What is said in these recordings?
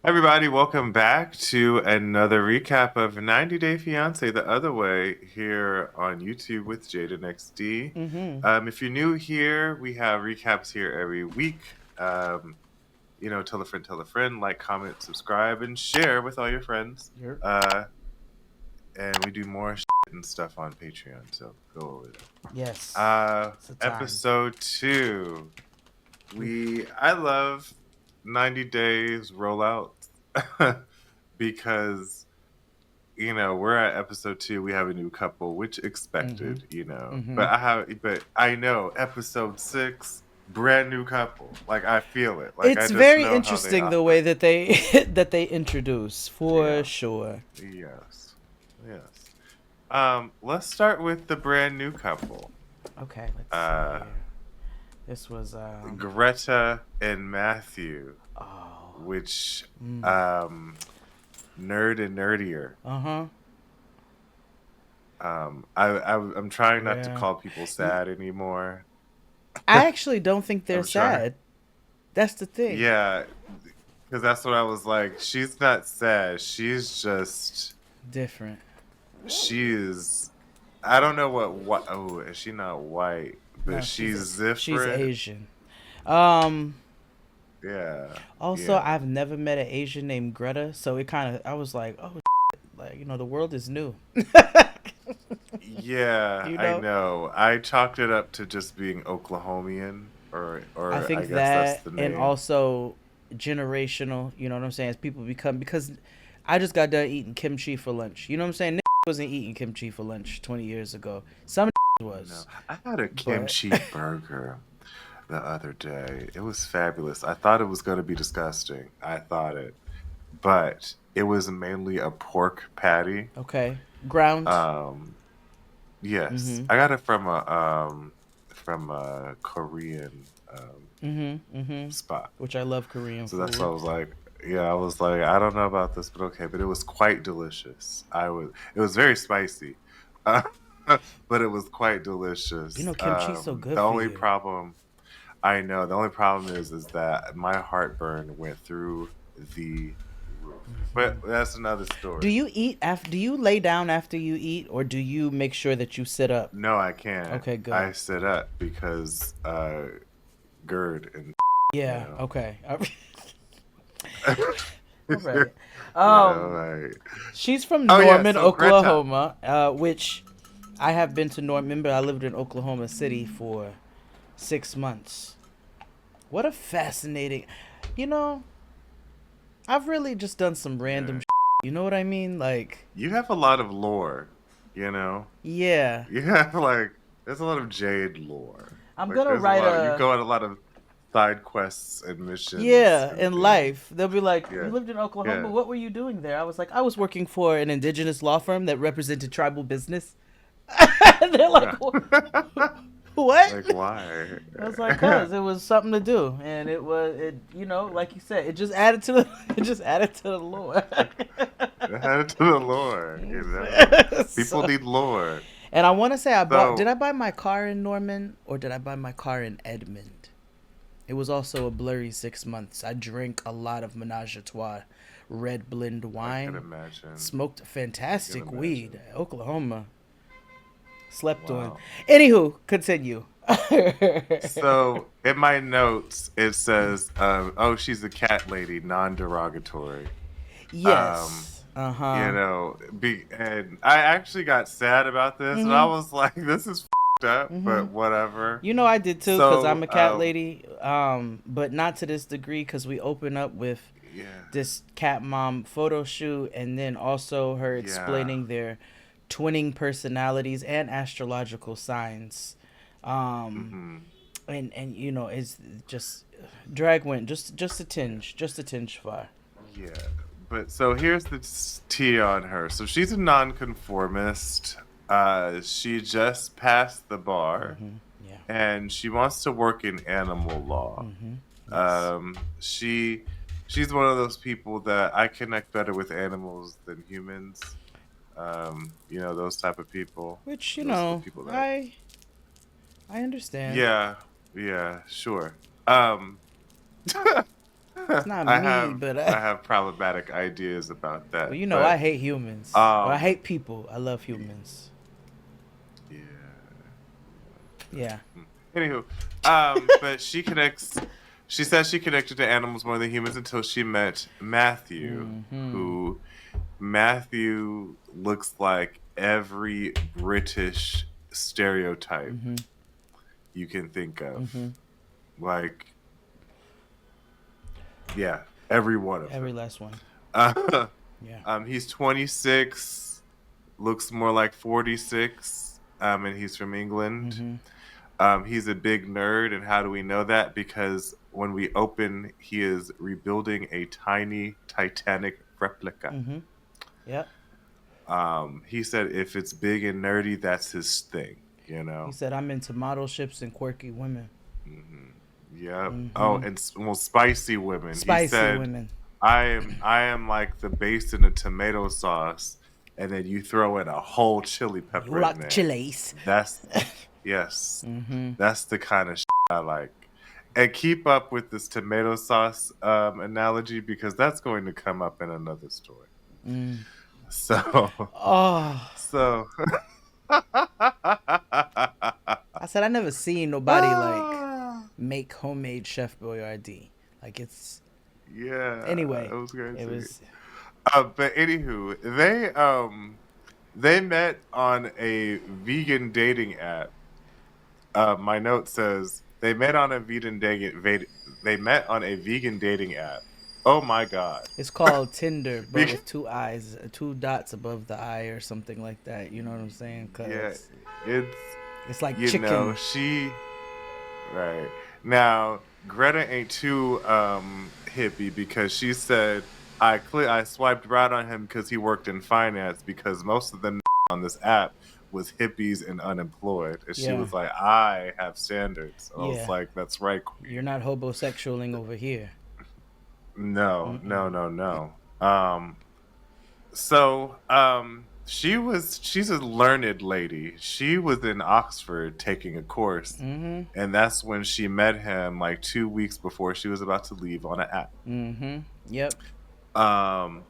Everybody, welcome back to another recap of 90 Day Fiancé the other way here on YouTube with Jade and XD. Mm-hmm. If you're new here, we have recaps here every week. Tell a friend, like, comment, subscribe, and share with all your friends. Yep. And we do more and stuff on Patreon, so go over there. Yes. It's the time. Episode 2. I love 90 days rollout because we're at episode 2. We have a new couple, which expected, Mm-hmm. but I know episode 6, brand new couple. Like, I feel it. Like, I It's just very know interesting how the way that they that they introduce for sure. Yes. Let's start with the brand new couple. Okay, let's see here. This was Greta and Matthew, which nerd and nerdier. I'm trying not to call people sad anymore. I actually don't think they're sad. That's the thing. Yeah, because that's what I was like. She's not sad. She's just different. She is. I don't know what. Oh, is she not white? But no, she's different. She's Asian. Yeah. Also, I've never met an Asian named Greta, so I was like, oh, like the world is new. Yeah, I know. I chalked it up to just being Oklahomian, or I think I guess that's the name. And also generational. You know what I'm saying? As people because I just got done eating kimchi for lunch. You know what I'm saying? Wasn't eating kimchi for lunch 20 years ago. Some was. No, I had a kimchi burger the other day. It was fabulous. I thought it was going to be disgusting. But it was mainly a pork patty. Okay, ground. Yes, I got it from a Korean spot, which I love Korean food. So that's why I was like. Yeah, I was like, I don't know about this, but okay. But it was quite delicious. It was very spicy, but it was quite delicious. Kimchi's so good. The only problem is that my heartburn went through the roof. But that's another story. Do you eat after? Do you lay down after you eat, or do you make sure that you sit up? No, I can't. Okay, good. I sit up because GERD and. Yeah. Okay. Right. She's from Norman, Oklahoma, which I have been to Norman, but I lived in Oklahoma City for 6 months. What a fascinating, I've really just done some random you know what I mean? Like, you have a lot of lore, Yeah. You have there's a lot of Jade lore. I'm gonna write you go on a lot of side quests and missions. Yeah, in life. They'll be like, you lived in Oklahoma, what were you doing there? I was like, I was working for an indigenous law firm that represented tribal business. They're like, what? Like, why? I was like, cause it was something to do, and like you said, it just added to the lore. It added to the lore, People need lore. And I want to say did I buy my car in Norman or did I buy my car in Edmond? It was also a blurry 6 months. I drank a lot of Menage a Trois red blend wine. I can imagine. Smoked fantastic weed. Oklahoma. Slept on. Anywho, continue. So, in my notes, it says, she's a cat lady, non-derogatory. Yes. And I actually got sad about this, and I was like, this is up, but whatever. I did too, because I'm a cat lady, but not to this degree, because we open up with this cat mom photo shoot, and then also her explaining their twinning personalities and astrological signs, and it's just drag went just a tinge far. Yeah, but so here's the tea on her. So she's a nonconformist. She just passed the bar, and she wants to work in animal law. She's one of those people that I connect better with animals than humans. Those type of people. Which I understand. Yeah, sure. It's not I me, have but I have problematic ideas about well, that. you know, I But hate humans. Or I um hate people. I love humans. yeah. Yeah. Anywho, but she says she connected to animals more than humans until she met Matthew, Mm-hmm. who Matthew looks like every British stereotype Mm-hmm. you can think of. Mm-hmm. Like, yeah, every one of Every them. last one. Uh, Yeah. he's 26, looks more like 46, and he's from England. Mm-hmm. He's a big nerd, and how do we know that? Because when we open, he is rebuilding a tiny Titanic replica. Mm-hmm. Yep. He said if it's big and nerdy, that's his thing, you He know? said, I'm into model ships and quirky women. Hmm. Yep. Oh, Mm-hmm. and well, spicy women. He Spicy said, women. I am like the base in a tomato sauce, and then you throw in a whole chili You pepper in like the there. chilies. That's yes, Mm-hmm. that's the kind of I like. And keep up with this tomato sauce analogy because that's going to come up in another story. Mm. So, Oh. so. I said I never seen nobody like make homemade Chef Boyardee. Like it's Yeah, anyway. it was crazy. It was But anywho, they met on a vegan dating app. My note says they met on a they met on a vegan dating app. Oh my god! it's called Tinder, but Vegan- with two eyes, two dots above the eye or something like that. You know what I'm saying? yeah, Cause it's it's like chicken. she right now. Greta ain't too hippie because she said I swiped right on him because he worked in finance because most of them on this app was hippies and unemployed, and she Yeah. was like, I have standards. And I was Yeah. like, that's right, queen. You're not homosexualing over here. No, Mm-mm. no, no, no. So she's a learned lady. She was in Oxford taking a course, Mm-hmm. and that's when she met him like 2 weeks before she was about to leave on an app. Mm-hmm. Yep. Um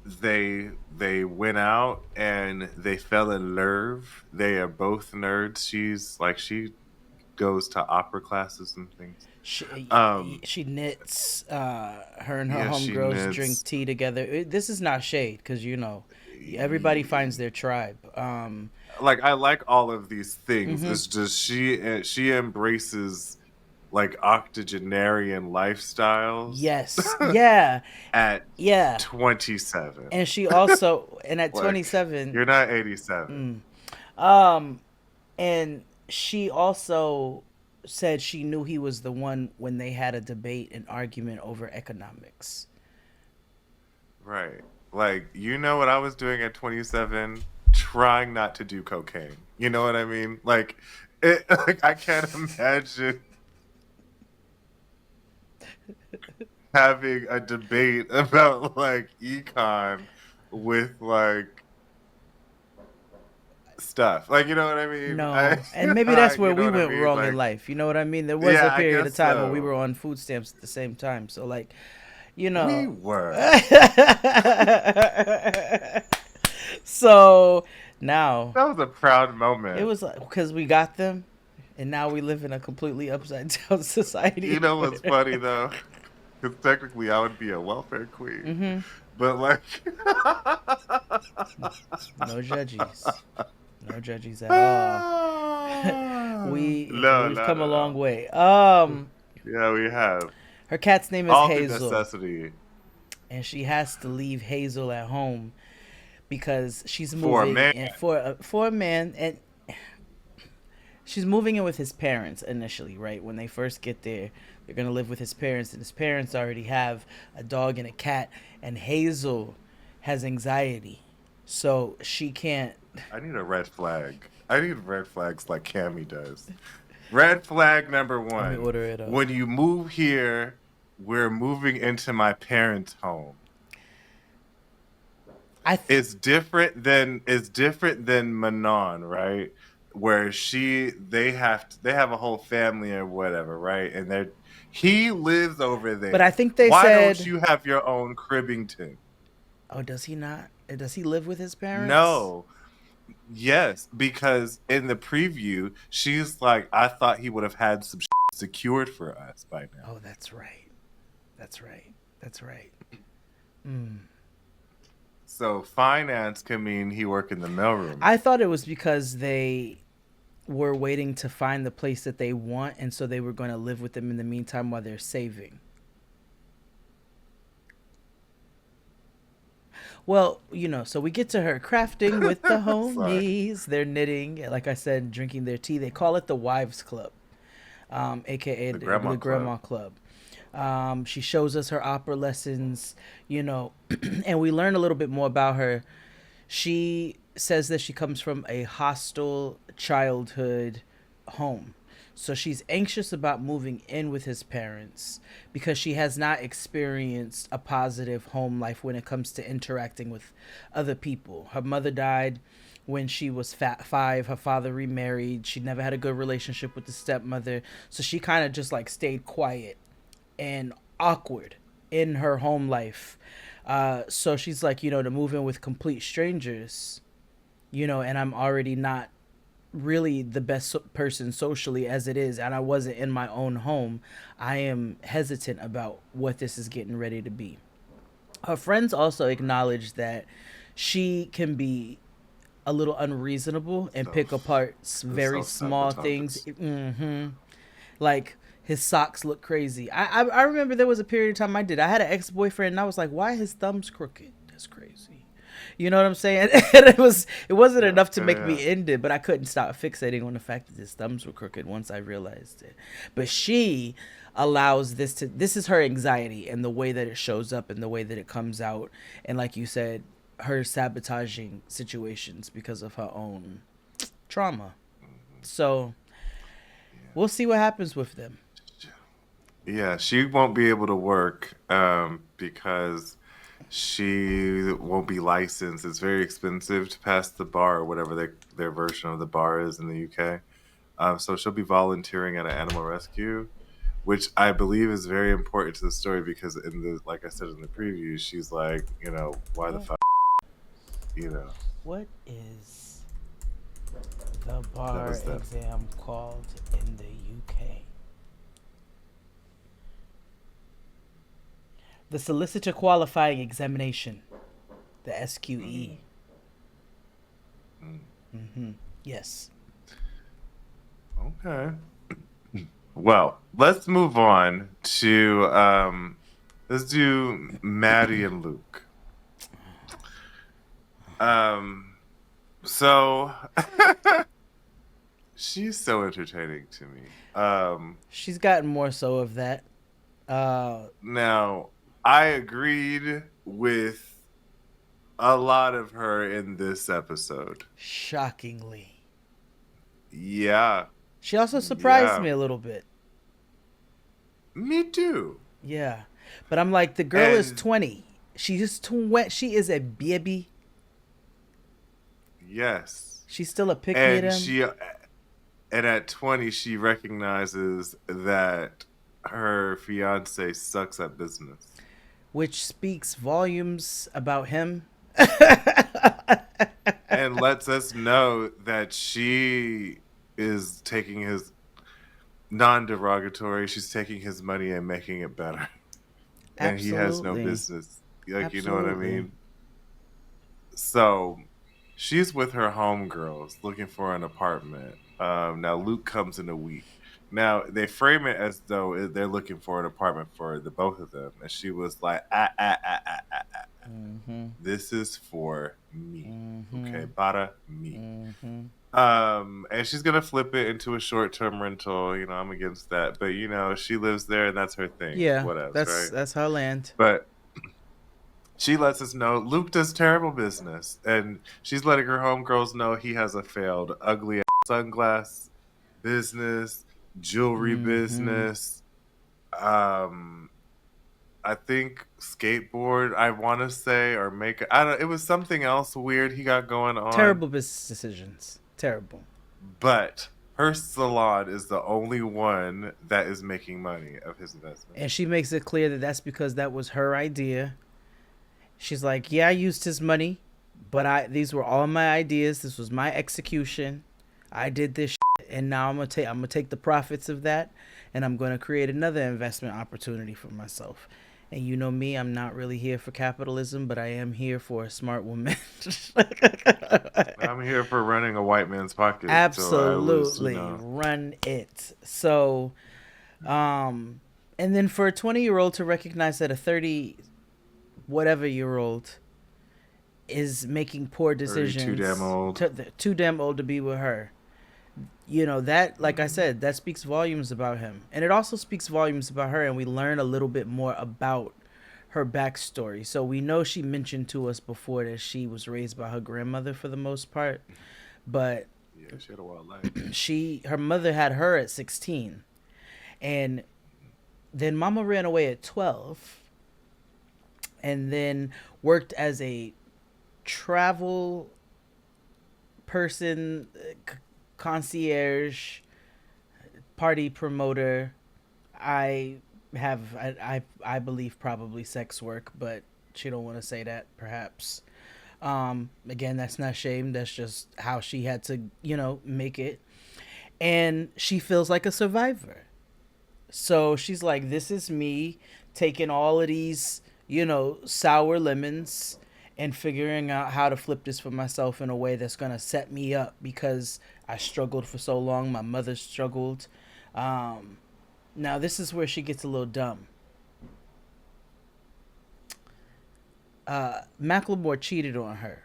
they went out and they fell in love. They are both nerds. She goes to opera classes and things. She knits. Her and her Yeah, she homegirls drink knits. tea together. This is not shade, because everybody finds their tribe. Like I like all of these things. Mm-hmm. It's just she embraces like octogenarian lifestyles Yes. Yeah. at Yeah. 27. And she also, and at Like 27, you're not 87. and she also said she knew he was the one when they had a debate and argument over economics. Right. Like, you know what I was doing at 27? Trying not to do cocaine. You know what I mean? Like I can't imagine having a debate about like econ with like stuff. Like, you know what I mean? No, and maybe that's where You know we what I went mean? wrong Like, in life. You know what I mean? There was a yeah, I period of guess time when we were so. on food stamps at the same time. So like, We were. so now That was a proud it moment. was because we got them, and now we live in a completely upside down society. You know what's funny though? Because technically I would be a welfare queen. Mm-hmm. But like No judges. No judges at all. We've come a long way. Yeah, we have. Her cat's name is All through Hazel, necessity. and she has to leave Hazel at home because she's For a moving man. and for a man, and she's moving in with his parents initially, right? When they first get there, they're gonna live with his parents, and his parents already have a dog and a cat, and Hazel has anxiety, so she can't. I need a red flag. I need red flags like Cammy does. Red flag number one. Let me order it up. When you move here, we're moving into my parents' home. It's different than Manon, right? Where they have a whole family or whatever, right? And He lives over But I there. think they Why don't said, you have your own Cribbington? oh, does he not? Does he live with his parents? No. Yes, because in the preview, she's like, I thought he would have had some secured for us by now. Oh, that's right. That's right. That's right. Mm. So finance can mean he work in the mailroom. I thought it was because they were waiting to find the place that they want, and so they were going to live with them in the meantime while they're saving. Well, so we get to her crafting with the homies. They're knitting, like I said, drinking their tea. They call it the Wives Club, aka the Grandma Club. She shows us her opera lessons, and we learn a little bit more about her. She says that she comes from a hostile childhood home. So she's anxious about moving in with his parents because she has not experienced a positive home life when it comes to interacting with other people. Her mother died when she was 5. Her father remarried. She never had a good relationship with the stepmother. So she kind of just like stayed quiet and awkward in her home life. So she's like, to move in with complete strangers, and I'm already not really the best person socially as it is, and I wasn't in my own home. I am hesitant about what this is getting ready to be. Her friends also acknowledge that she can be a little unreasonable and pick apart very small things. Like his socks look crazy. I remember there was a period of time I had an ex-boyfriend and I was like, why are his thumbs crooked? That's crazy. You know what I'm saying? And it wasn't enough to make me end it, but I couldn't stop fixating on the fact that his thumbs were crooked once I realized it. But she allows this is her anxiety and the way that it shows up and the way that it comes out. And like you said, her sabotaging situations because of her own trauma. So we'll see what happens with them. Yeah, she won't be able to work because she won't be licensed. It's very expensive to pass the bar or whatever their version of the bar is in the UK. So she'll be volunteering at an animal rescue, which I believe is very important to the story because like I said in the preview, she's like, why the fuck, What is the bar exam called in the UK? The Solicitor Qualifying Examination, the SQE. Yes. Okay. Well, let's move on to let's do Maddie and Luke. So she's so entertaining to me. She's gotten more so of that. Now, I agreed with a lot of her in this episode. Shockingly. Yeah. She also surprised me a little bit. Me too. Yeah. But I'm like, the girl is 20. She is a baby. Yes. She's still a pick-me-them. And at 20, she recognizes that her fiance sucks at business. Which speaks volumes about him. And lets us know that she is taking his non-derogatory, she's taking his money and making it better. And Absolutely. He has no business. Like, Absolutely. You know what I mean? So she's with her homegirls looking for an apartment. Now Luke comes in a week. Now they frame it as though they're looking for an apartment for the both of them, and she was like, This is for me, okay, para me. And she's gonna flip it into a short-term rental. I'm against that, but she lives there, and that's her thing. Yeah, whatever. That's her land. But she lets us know Luke does terrible business, and she's letting her homegirls know he has a failed, ugly sunglass business, jewelry business. I think skateboard, I want to say, or make it was something else weird he got going on. Terrible business decisions. Terrible. But her salon is the only one that is making money of his investment. And she makes it clear that that's because that was her idea. She's like, yeah, I used his money, but these were all my ideas. This was my execution. I did this shit, and now I'm gonna take the profits of that, and I'm gonna create another investment opportunity for myself. And you know me, I'm not really here for capitalism, but I am here for a smart woman. I'm here for running a white man's pocket. Absolutely, run it. So, and then for a 20-year-old to recognize that a 30 whatever year old is making poor decisions, too damn old to be with her. You know, that, like I said, that speaks volumes about him. And it also speaks volumes about her, and we learn a little bit more about her backstory. So we know she mentioned to us before that she was raised by her grandmother for the most part. But yeah, she had a wild life. Her mother had her at 16. And then mama ran away at 12. And then worked as a travel person, concierge, party promoter. I believe probably sex work, but she don't want to say that, perhaps. Again, that's not shame. That's just how she had to, make it. And she feels like a survivor. So she's like, this is me taking all of these, sour lemons and figuring out how to flip this for myself in a way that's going to set me up, because I struggled for so long. My mother struggled. Now, this is where she gets a little dumb. Macklemore cheated on her.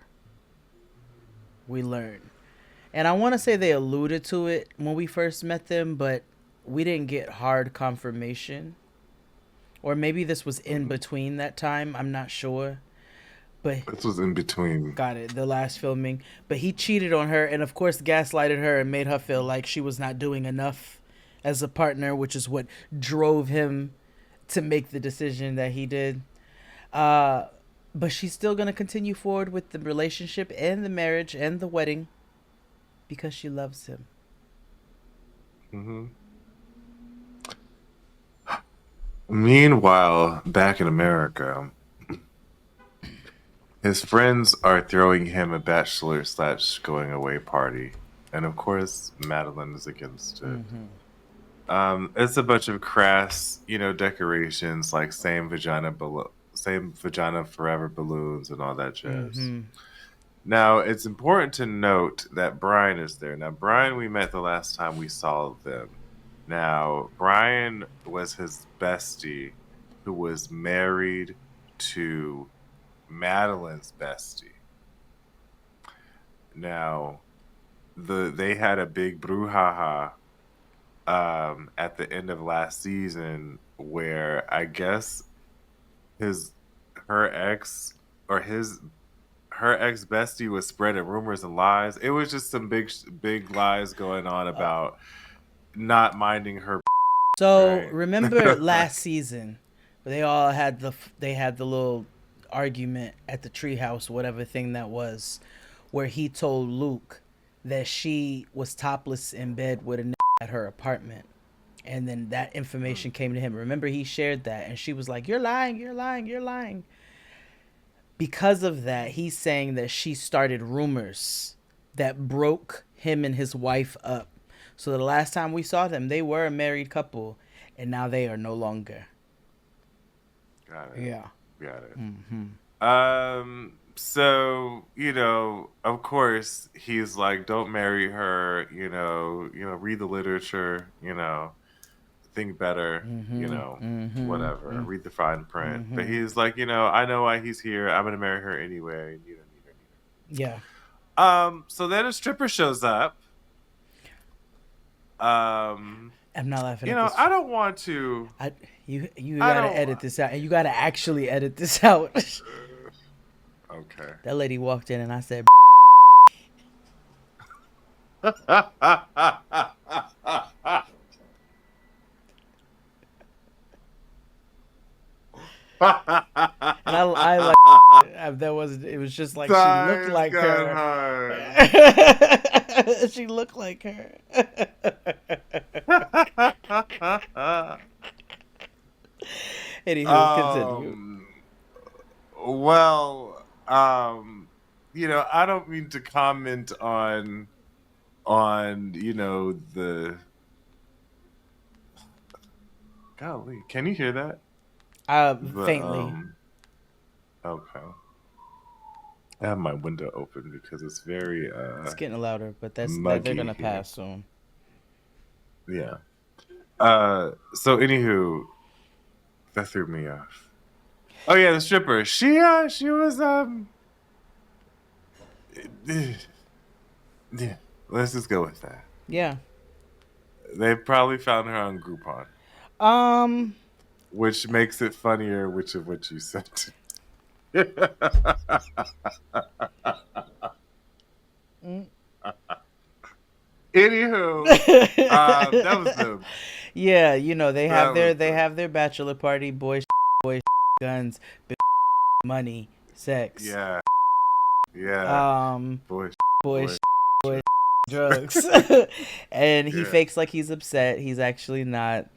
We learn. And I want to say they alluded to it when we first met them, but we didn't get hard confirmation. Or maybe this was in between that time. I'm not sure. But this was in between. Got it. The last filming. But he cheated on her and, of course, gaslighted her and made her feel like she was not doing enough as a partner, which is what drove him to make the decision that he did. But she's still going to continue forward with the relationship and the marriage and the wedding because she loves him. Mm-hmm. Meanwhile, back in America, his friends are throwing him a bachelor / going away party. And of course, Madelein is against it. Mm-hmm. It's a bunch of crass, decorations like same vagina forever balloons and all that jazz. Mm-hmm. Now, it's important to note that Brian is there. Now, Brian, we met the last time we saw them. Now, Brian was his bestie who was married to Madelein's bestie. Now, they had a big brouhaha at the end of last season where I guess her ex bestie was spreading rumors and lies. It was just some big lies going on about not minding her. So right? Remember last season, they all had the little argument at the treehouse, whatever thing that was, where he told Luke that she was topless in bed with a nigga at her apartment, and then that information came to him. Remember, he shared that, and she was like, "You're lying, you're lying, you're lying." Because of that, he's saying that she started rumors that broke him and his wife up. So the last time we saw them, they were a married couple, and now they are no longer. Got it. Yeah. Got it. Mm-hmm. So, of course, he's like, don't marry her, read the literature, think better, whatever, read the fine print. But he's like, I know why he's here. I'm going to marry her anyway. And you don't need her. Yeah. So then a stripper shows up. I'm not laughing at this. I don't want to. You gotta edit this out, and you gotta actually edit this out. Okay. That lady walked in, and I said, And I like that wasn't. It was just like she looked like her. She looked like her. Anywho, continue. Well, I don't mean to comment on the. Golly, can you hear that? Faintly. Okay. I have my window open because it's very. It's getting louder, but they're gonna pass soon. Yeah. So anywho, that threw me off. Oh yeah, the stripper. She was yeah. Let's just go with that. Yeah. They probably found her on Groupon. Which makes it funnier, which of what you said. Anywho, that was them. Yeah, they have their bachelor party, boys, guns, money, sex. Yeah. Boys, drugs. And he fakes like he's upset. He's actually not.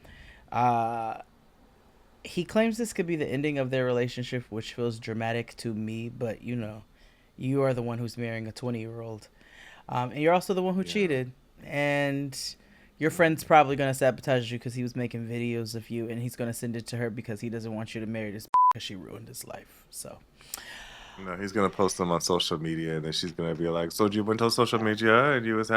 He claims this could be the ending of their relationship, which feels dramatic to me, but you are the one who's marrying a 20-year-old. And you're also the one who cheated. And your friend's probably going to sabotage you because he was making videos of you, and he's going to send it to her because he doesn't want you to marry this because she ruined his life. So. No, he's going to post them on social media, and then she's going to be like, so you went on social media and you was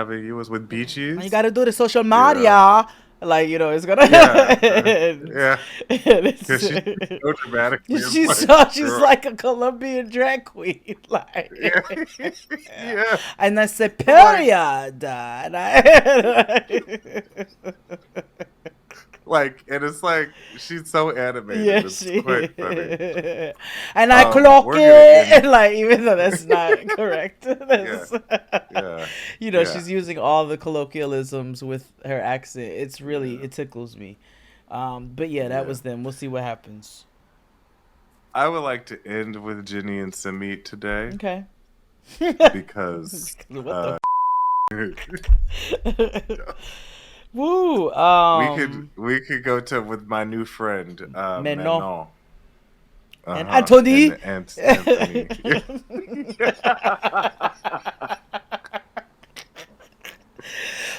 with beaches? You got to do the social media. Like, it's gonna. Yeah. Because she's so dramatic. She's like a Colombian drag queen. Like, yeah. And I said, period. And it's like she's so animated. Yeah, it's quite funny. And I clock it, like, even though that's not correct. She's using all the colloquialisms with her accent. It's really it tickles me. But that was them. We'll see what happens. I would like to end with Johny and Sumit today. Okay. Because what Woo! We could go to with my new friend Manon. And Anthony. And Anthony.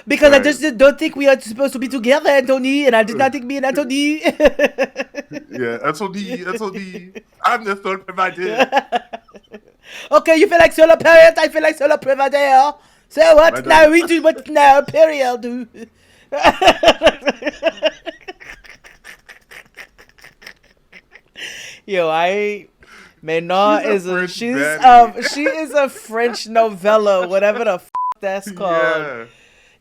Because I just don't think we are supposed to be together, Anthony, and I did not think me and Anthony. Anthony. I'm the sole provider. Okay, you feel like solo parent, I feel like solo provider. So what now? We do what now? Period. Manon is she is a French novella, whatever the that's called. Yeah.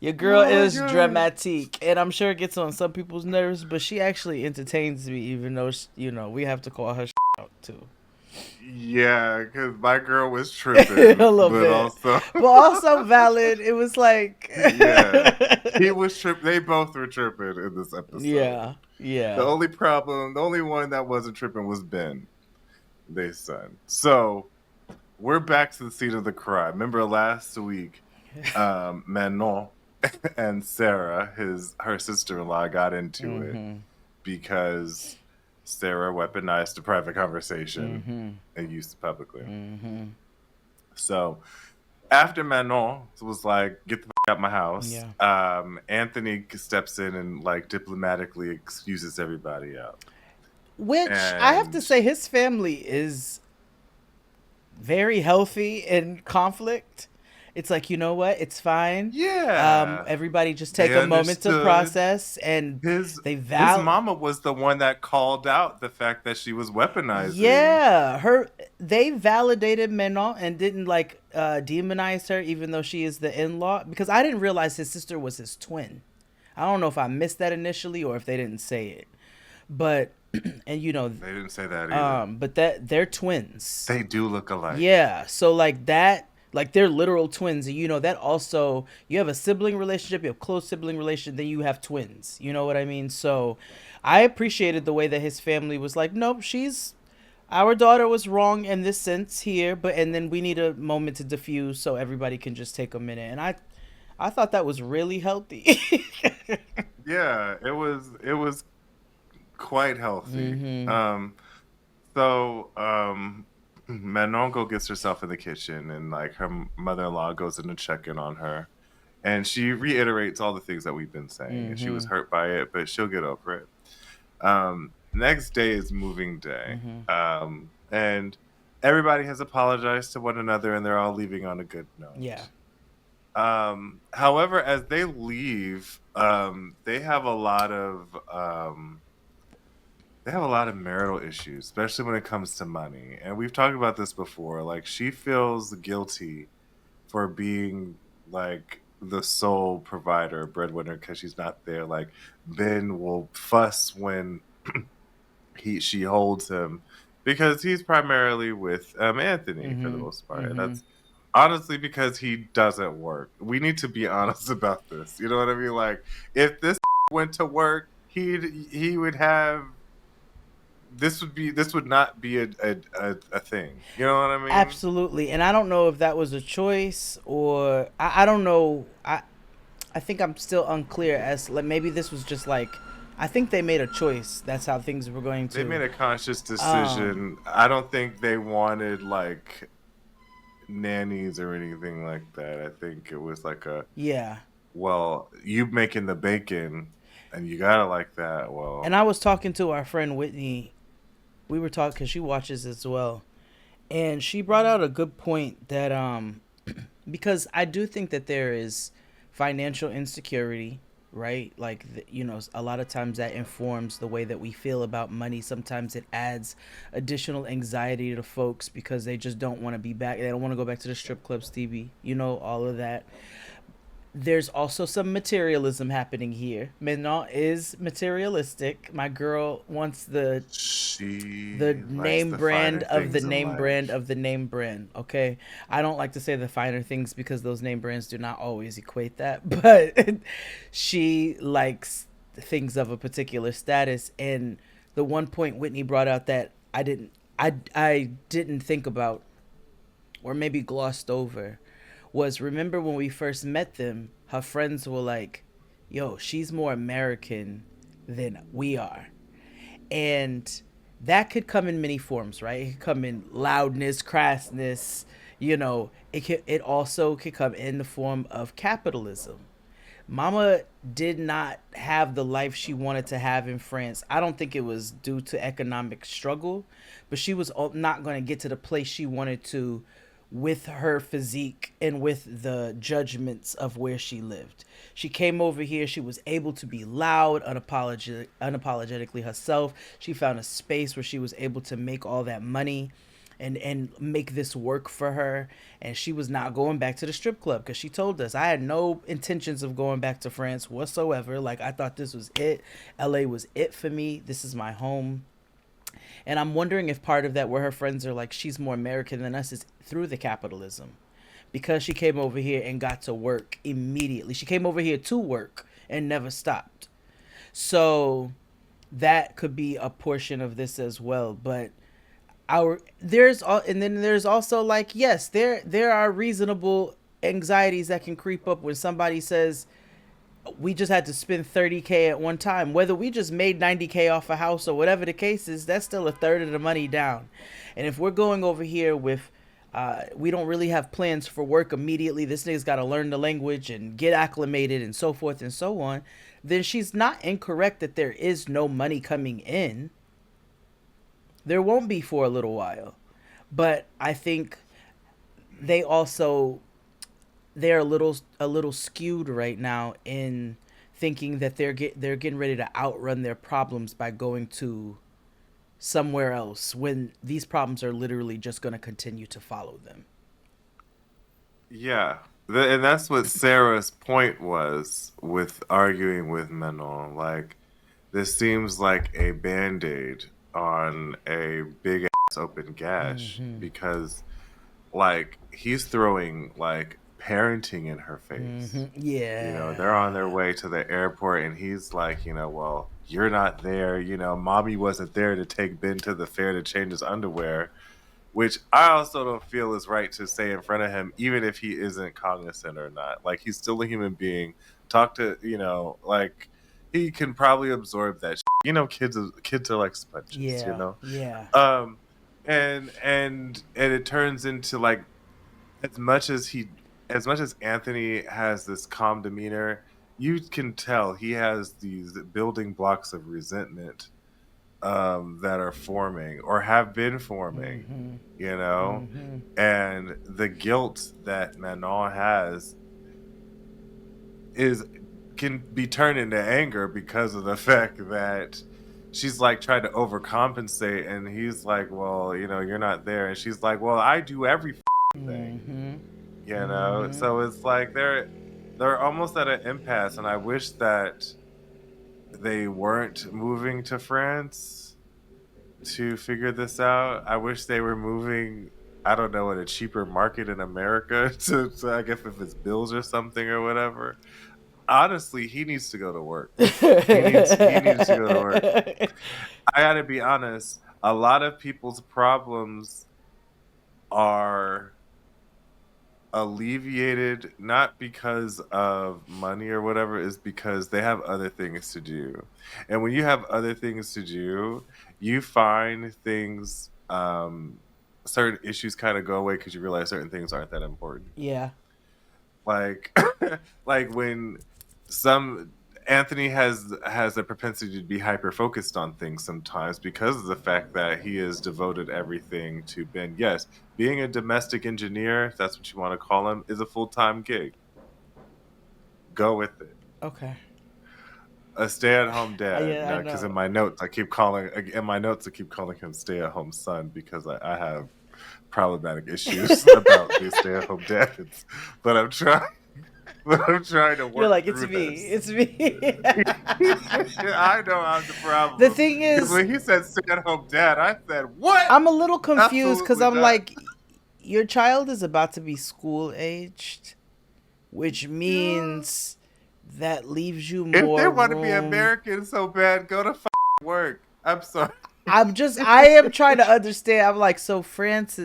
Your girl is dramatique, and I'm sure it gets on some people's nerves, but she actually entertains me, even though we have to call her out too. Yeah, because my girl was tripping a little bit, but also valid. It was like, he was tripping. They both were tripping in this episode. Yeah. The only one that wasn't tripping was Ben, their son. So we're back to the scene of the crime. Remember last week, Manon and Sarah, her sister-in-law, got into it because Sarah weaponized a private conversation and used it publicly. So after Manon was like, get the f*** out my house, Anthony steps in and like diplomatically excuses everybody out. Which I have to say, his family is very healthy in conflict. It's like, you know what? It's fine. Yeah. Everybody just take a moment to process, and his mama was the one that called out the fact that she was weaponizing. Yeah, they validated Manon and didn't demonize her, even though she is the in-law. Because I didn't realize his sister was his twin. I don't know if I missed that initially or if they didn't say it, but and they didn't say that either. But they're twins. They do look alike. Yeah, so that. Like, they're literal twins. And that also, you have a sibling relationship, you have close sibling relationship, then you have twins. You know what I mean? So I appreciated the way that his family was like, nope, she's our daughter was wrong in this sense here, but and then we need a moment to diffuse so everybody can just take a minute. And I thought that was really healthy. Yeah, it was quite healthy. Mm-hmm. So Manon go gets herself in the kitchen, and like her mother-in-law goes in to check in on her, and she reiterates all the things that we've been saying, and she Mm-hmm. was hurt by it, but she'll get over it. Next day is moving day, Mm-hmm. and everybody has apologized to one another, and they're all leaving on a good Yeah. note. However, as they leave, they have a lot of marital issues, especially when it comes to money. And we've talked about this before. Like, she feels guilty for being like the sole provider, breadwinner, because she's not there. Like, Ben will fuss when she holds him because he's primarily with Anthony for the Mm-hmm. most part. And Mm-hmm. that's honestly because he doesn't work. We need to be honest about this. You know what I mean? Like, if this went to work, he would have this would not be a thing. You know what I mean? Absolutely. And I don't know if that was a choice or I don't know. I think I'm still unclear as like maybe this was just like I think they made a choice. That's how things were going They to. made a conscious Um, decision. I don't think they wanted like nannies or anything like that. I think it was like a, yeah. well, you making the bacon and you gotta like that. And Well, I was talking to our friend Whitney. We were talking because she watches as well, and she brought out a good point that because I do think that there is financial insecurity, right? Like you know, a lot of times that informs the way that we feel about money. Sometimes it adds additional anxiety to folks because they just don't want to be back. They don't want to go back to the strip club, Stevie. You know, all of that. There's also some materialism happening here. Manon is materialistic. My girl wants the she likes name the brand finer of the things in name brand life. of the name brand. Okay, I don't like to say the finer things because those name brands do not always equate that, but she likes things of a particular status. And the one point Whitney brought out that I didn't think about or maybe glossed over was remember when we first met them, her friends were like, yo, she's more American than we are. And that could come in many forms, right? It could come in loudness, crassness, you know, it also could come in the form of capitalism. Mama did not have the life she wanted to have in France. I don't think it was due to economic struggle, but she was not going to get to the place she wanted to with her physique and with the judgments of where she lived. She came over here. She was able to be loud, unapologetically herself. She found a space where she was able to make all that money and make this work for her. And she was not going back to the strip club because she told us I had no intentions of going back to France whatsoever. Like I thought this was it. LA was it for me. This is my home. And I'm wondering if part of that where her friends are like she's more American than us is through the capitalism. Because she came over here and got to work immediately. She came over here to work and never stopped. So that could be a portion of this as well. But our there's all and then there's also like yes, there are reasonable anxieties that can creep up when somebody says we just had to spend 30K at one time. Whether we just made 90K off a house or whatever the case is, that's still a third of the money down. And if we're going over here with, we don't really have plans for work immediately, this nigga's got to learn the language and get acclimated and so forth and so on, then she's not incorrect that there is no money coming in. There won't be for a little while. But I think they also they're a little skewed right now in thinking that they're getting ready to outrun their problems by going to somewhere else when these problems are literally just going to continue to follow them. Yeah. And that's what Sarah's point was with arguing with Manon. Like, this seems like a band aid on a big ass open gash Mm-hmm. because, like, he's throwing, like, parenting in her face. Yeah. They're on their way to the airport, and he's like, well, you're not there. Mommy wasn't there to take Ben to the fair to change his underwear, which I also don't feel is right to say in front of him, even if he isn't cognizant or not. Like, he's still a human being. Talk to, like, he can probably absorb that shit. Kids are like sponges, Yeah. And it turns into, like, as much as Anthony has this calm demeanor, you can tell he has these building blocks of resentment that are forming or have been forming, and the guilt that Manon has can be turned into anger because of the fact that she's like trying to overcompensate, and he's like, well, you're not there, and she's like, well, I do every thing, so it's like they're almost at an impasse, and I wish that they weren't moving to France to figure this out. I wish they were moving, I don't know, in a cheaper market in America to I guess if it's bills or something or whatever. Honestly, he needs to go to work. He needs to go to work. I gotta be honest, a lot of people's problems are alleviated not because of money or whatever, is because they have other things to do. And when you have other things to do, you find things, certain issues kind of go away because you realize certain things aren't that important. Yeah. Like like when Anthony has a propensity to be hyper focused on things sometimes because of the fact that he has devoted everything to Ben. Yes, being a domestic engineer, if that's what you want to call him, is a full-time gig. Go with it. Okay. A stay-at-home dad. Yeah, because in my notes I keep calling him stay-at-home son because I have problematic issues about these stay-at-home dads. But I'm trying to work. You're like, it's me. I know I'm the problem. The thing is, when he said stay-at-home dad, I said, what? I'm a little confused because I'm like, your child is about to be school-aged, which means that leaves you more If they want room. to be American so bad, go to work. I'm sorry. I am trying to understand. I'm like, so France,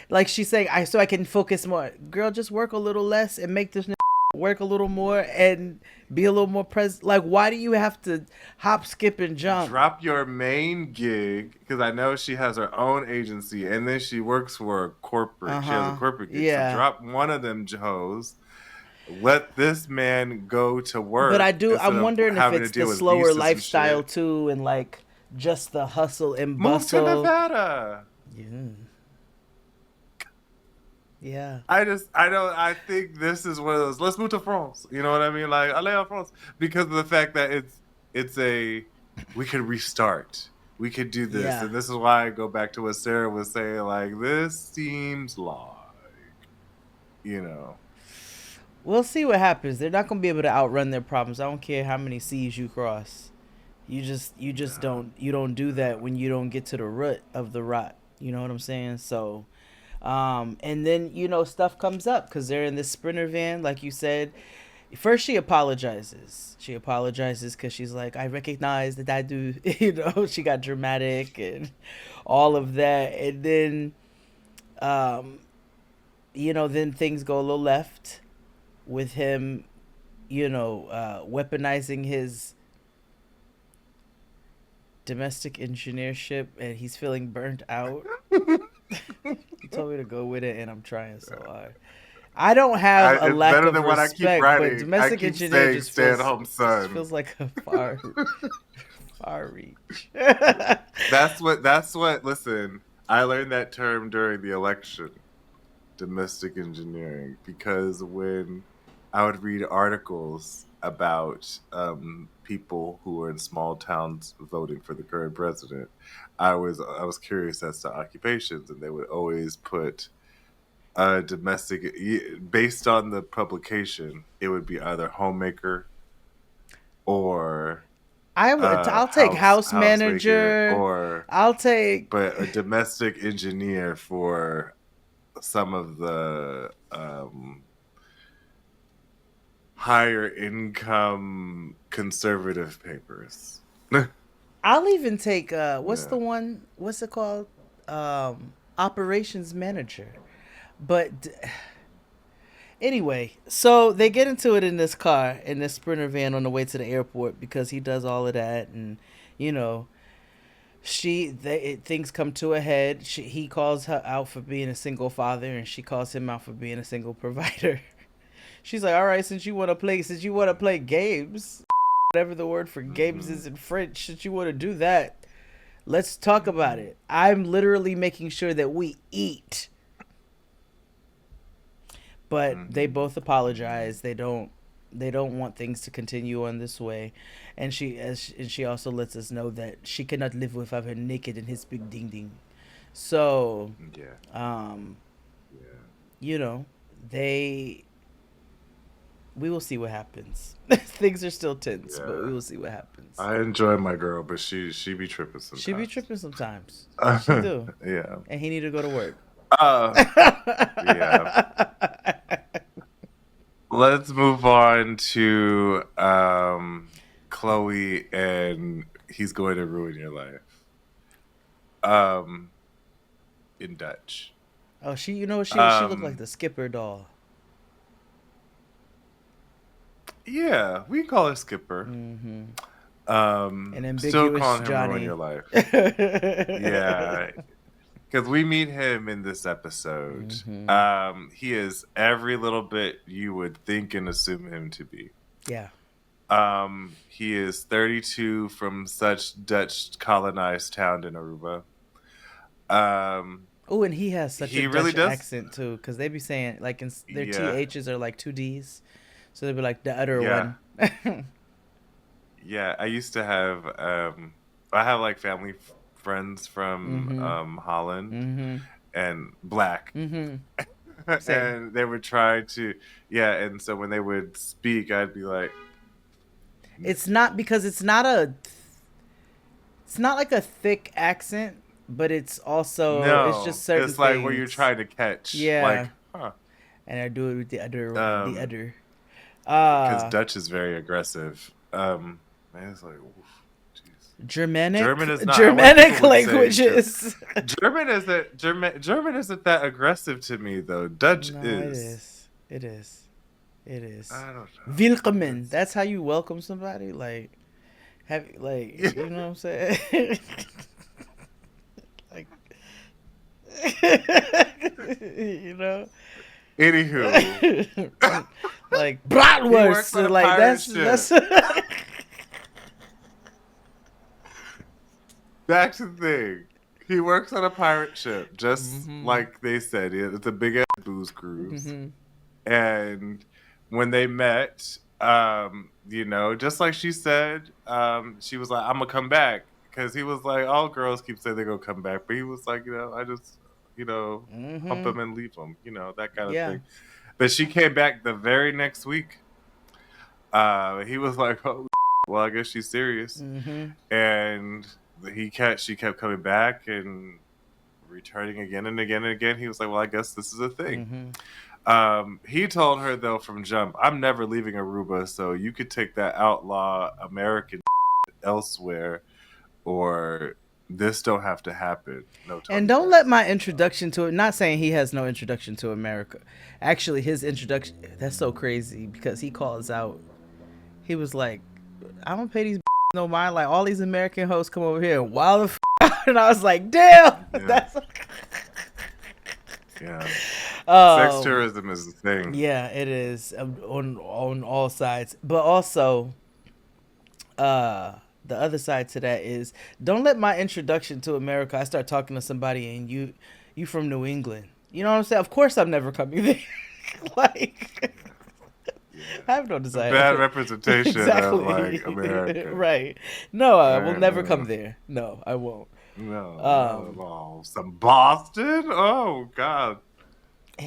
like she's saying, so I can focus more. Girl, just work a little less and make this work a little more and be a little more present. Like, why do you have to hop, skip, and jump? Drop your main gig, because I know she has her own agency, and then she works for a corporate. She has a corporate gig. Yeah. So drop one of them hoes. Let this man go to work. But I'm wondering if it's the slower lifestyle too, and like just the hustle and bustle. Move to Nevada. Yeah. I think this is one of those, let's move to France. You know what I mean? Like, allez en France. Because of the fact that we could restart. We could do this. Yeah. And this is why I go back to what Sarah was saying, like, this seems like, We'll see what happens. They're not going to be able to outrun their problems. I don't care how many seas you cross. You just don't do that when you don't get to the root of the rot. You know what I'm saying? So, and then, stuff comes up because they're in this Sprinter van, like you said. First, she apologizes. Because she's like, I recognize that I do, she got dramatic and all of that. And then, then things go a little left with him, weaponizing his domestic engineership, and he's feeling burnt out. He told me to go with it, and I'm trying so hard. I don't have a lack of respect, but domestic engineer just feels like a far reach. That's what. Listen, I learned that term during the election, domestic engineering, because when I would read articles about people who were in small towns voting for the current president, I was curious as to occupations, and they would always put domestic, based on the publication. It would be either homemaker or I'll take house manager, or but a domestic engineer for some of the higher income conservative papers. I'll even take what's Yeah. the one? What's it called? Operations manager. But anyway, so they get into it in this car, in this Sprinter van on the way to the airport because he does all of that, and you know, things come to a head. He calls her out for being a single father, and she calls him out for being a single provider. She's like, "All right, since you want to play games, whatever the word for games is in French, since you want to do that, let's talk about it. I'm literally making sure that we eat." But they both apologize. They don't want things to continue on this way, and she also lets us know that she cannot live without her naked in his big ding ding. So you know, we will see what happens. Things are still tense, but we will see what happens. I enjoy my girl, but she be tripping sometimes. She be tripping sometimes. She do. Yeah. And he need to go to work. Yeah. Let's move on to Chloe and He's Going to Ruin Your Life. In Dutch. Oh, she looked like the Skipper doll. Yeah, we call her Skipper. Mm-hmm. An ambiguous still calling Johny. him Ruin Your Life. Yeah. Because we meet him in this episode. Mm-hmm. He is every little bit you would think and assume him to be. Yeah. He is 32 from such Dutch colonized town in Aruba. Oh, and he has such a really Dutch accent too, because they be saying like their THs are like 2 Ds, so they'd be like the other one. Yeah, I used to have I have like family friends from Holland and black. And they would try to and so when they would speak I'd be like, it's not like a thick accent, but it's also it's just certain it's like things. where you're trying to catch like and I do it with the other because Dutch is very aggressive. Man, it's like Germanic languages. German isn't that aggressive to me though. Dutch is. It is. I don't know. Willkommen. That's how you welcome somebody. Like, you know what I'm saying? Like, you know. Anywho, like bratwurst. Like that's. Back to the thing. He works on a pirate ship, just like they said. It's a big ass booze cruise. And when they met, just like she said, she was like, "I'm gonna come back," because he was like, all girls keep saying they're gonna come back, but he was like, I just, hump them and leave them, that kind of thing. But she came back the very next week. He was like, "Oh, well, I guess she's serious," and she kept coming back and returning again and again and again. He was like, "Well, I guess this is a thing." He told her though from jump, "I'm never leaving Aruba, so you could take that outlaw American elsewhere, or this don't have to happen." And don't let my introduction to it. Not saying he has no introduction to America. Actually, his introduction, that's so crazy because he calls out. He was like, "I don't pay these no mind. Like all these American hosts come over here and wild the out," and I was like, "Damn, that's." Sex tourism is the thing. Yeah, it is on all sides, but also, the other side to that is don't let my introduction to America. I start talking to somebody and you from New England. You know what I'm saying? Of course, I'm never coming there. Like. I have no desire. Bad representation of like America. Right. No, I will never come there. No, I won't. No. Some Boston? Oh God.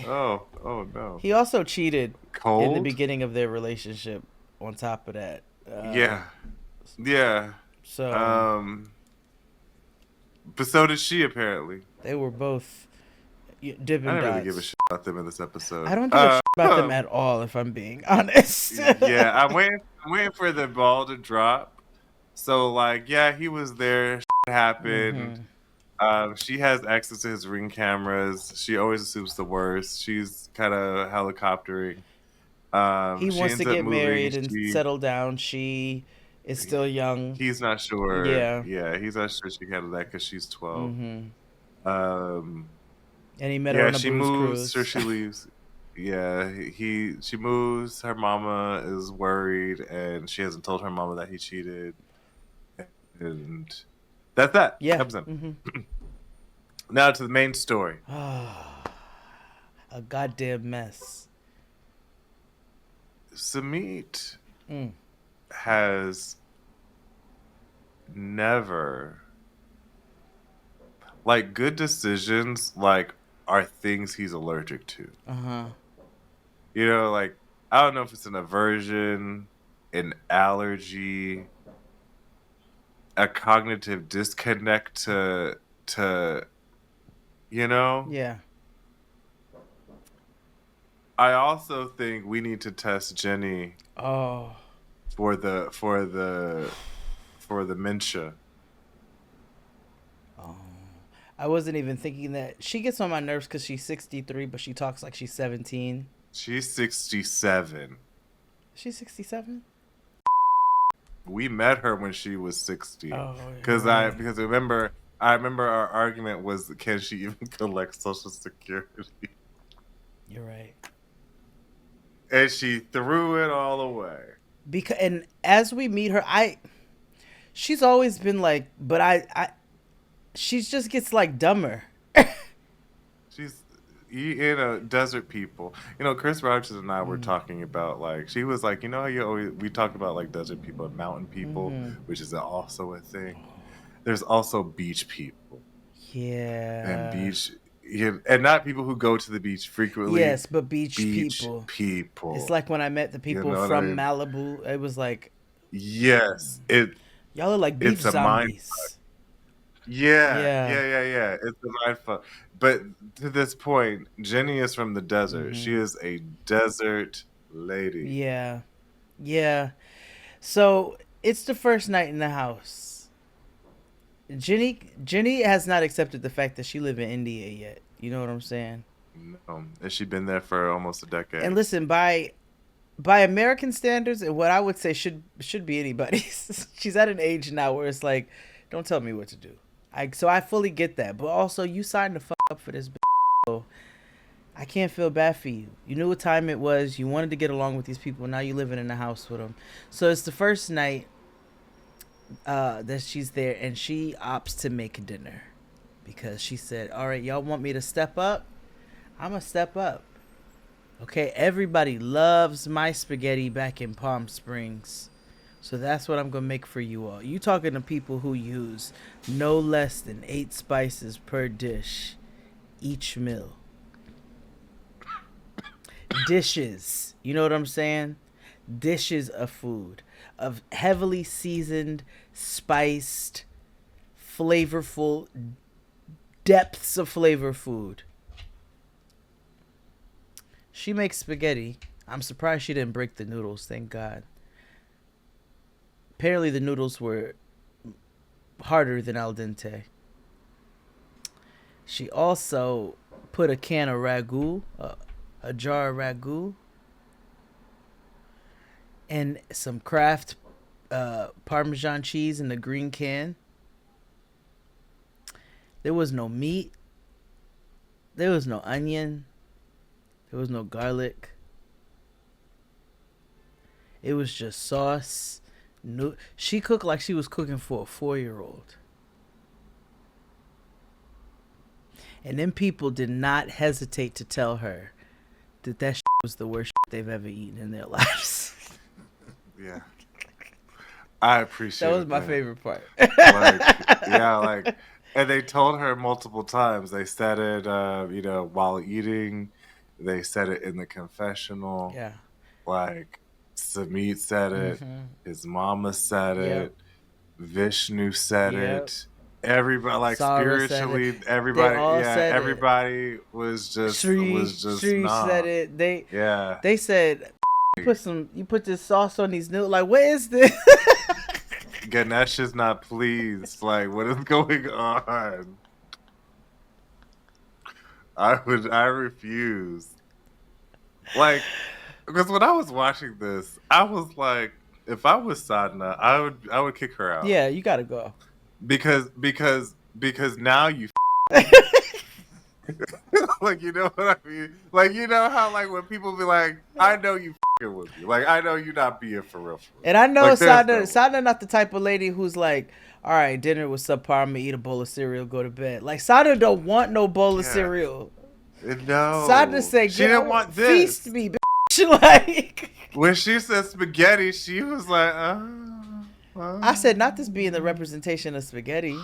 Oh no. He also cheated Cold? in the beginning of their relationship on top of that. Yeah. So but so did she apparently. they were both, Dippin' I didn't really Dots. give a shit about them in this episode. I don't give a shit about them at all, if I'm being honest. Yeah, I'm waiting for the ball to drop. So like, yeah, he was there. Shit happened. She has access to his Ring cameras. She always assumes the worst. She's kind of helicoptering. He She wants to ends up get moving. married and settle down. She is still young. He's not sure. Yeah. Yeah, he's not sure she can handle that because she's 12. And he met her on a she booze moves cruise. or she leaves. Yeah, she moves. Her mama is worried, and she hasn't told her mama that he cheated. And that's that. Yeah. Episode. Now to the main story. A goddamn mess. Sumit has never, like, good decisions like are things he's allergic to. You know, like, I don't know if it's an aversion, an allergy, a cognitive disconnect to you know? Yeah. I also think we need to test Johny for the dementia. I wasn't even thinking that. She gets on my nerves because she's 63, but she talks like she's 17. She's 67. She's 67? We met her when she was 60. Because I remember our argument was, can she even collect Social Security? You're right. And she threw it all away. And as we meet her, she's always been like, but she just gets like dumber. She's, desert people. Chris Rogers and I were talking about, like, she was like, we talked about like desert people and mountain people, which is also a thing. There's also beach people. Yeah. And beach. Yeah, and not people who go to the beach frequently. Yes, but beach people. It's like when I met the people from Malibu. It was like, yes, y'all are like beach zombies. Yeah. It's a mind fuck. But to this point, Johny is from the desert. She is a desert lady. Yeah. So it's the first night in the house. Johny has not accepted the fact that she live in India yet. You know what I'm saying? No. And she's been there for almost a decade. And listen, by American standards, and what I would say should be anybody's, she's at an age now where it's like, don't tell me what to do. So I fully get that. But also, you signed the fuck up for this bitch. So I can't feel bad for you. You knew what time it was. You wanted to get along with these people. Now you're living in the house with them. So it's the first night that she's there, and she opts to make dinner because she said, all right, y'all want me to step up? I'm gonna step up. Okay, everybody loves my spaghetti back in Palm Springs, so that's what I'm gonna make for you all. You talking to people who use no less than 8 spices per dish each meal. Dishes, you know what I'm saying? Dishes of food, of heavily seasoned, spiced, flavorful, depths of flavor food. She makes spaghetti. I'm surprised she didn't break the noodles, thank God. Apparently the noodles were harder than al dente. She also put a can of ragu, a jar of ragu, and some Kraft Parmesan cheese in the green can. There was no meat. There was no onion. There was no garlic. It was just sauce. She cooked like she was cooking for a 4-year-old. And then people did not hesitate to tell her that shit was the worst shit they've ever eaten in their lives. Yeah. I appreciate that. Was my favorite part. And they told her multiple times. They said it, while eating. They said it in the confessional. Yeah. Like, Sumit said it. His mama said it. Vishnu said it. everybody, like, Sarah spiritually, everybody, everybody it. was just Shri nah. said it. Yeah. They said, you put this sauce on these noodles. Like, what is this? Ganesh is not pleased. Like, what is going on? I refuse. Like, because when I was watching this, I was like, if I was Sadhna, I would kick her out. Yeah, you gotta go. Because now you like, you know what I mean? Like, you know how, like, when people be like, I know you with me. Like, I know you not being for real. And I know like, Sadhna not the type of lady who's like, all right, dinner was subpar, I'm gonna eat a bowl of cereal, go to bed. Like, Sadhna don't want no bowl of cereal. No. Sadhna said, she didn't want this. Feast me, bitch. Like, when she said spaghetti, she was like, I said, not this being the representation of spaghetti.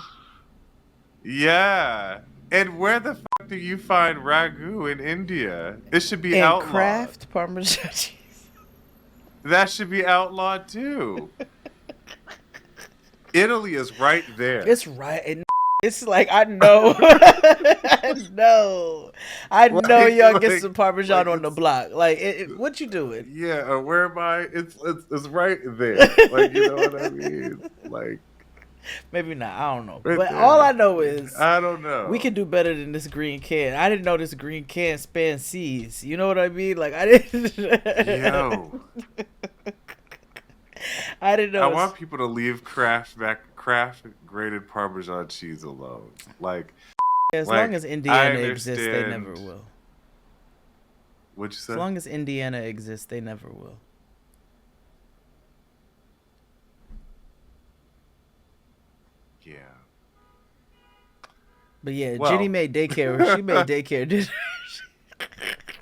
Yeah. And where the fuck do you find ragu in India? It should be outlawed. Kraft Parmesan cheese. That should be outlawed too. Italy is right there. It's right. It's like, I know. I know y'all get some Parmesan on the block. Like, what you doing? Yeah, where am I? It's right there. Like, you know what I mean? Like, maybe not. I don't know. Right but there. All I know is I don't know. We can do better than this green can. I didn't know this green can span seas. You know what I mean? Like, I didn't. Yo. I didn't know. I want people to leave Kraft grated Parmesan cheese alone. Like, as long as Indiana exists, they never will. What'd you say? As long as Indiana exists, they never will. Yeah. But yeah, Jenny made daycare. She made daycare dinner.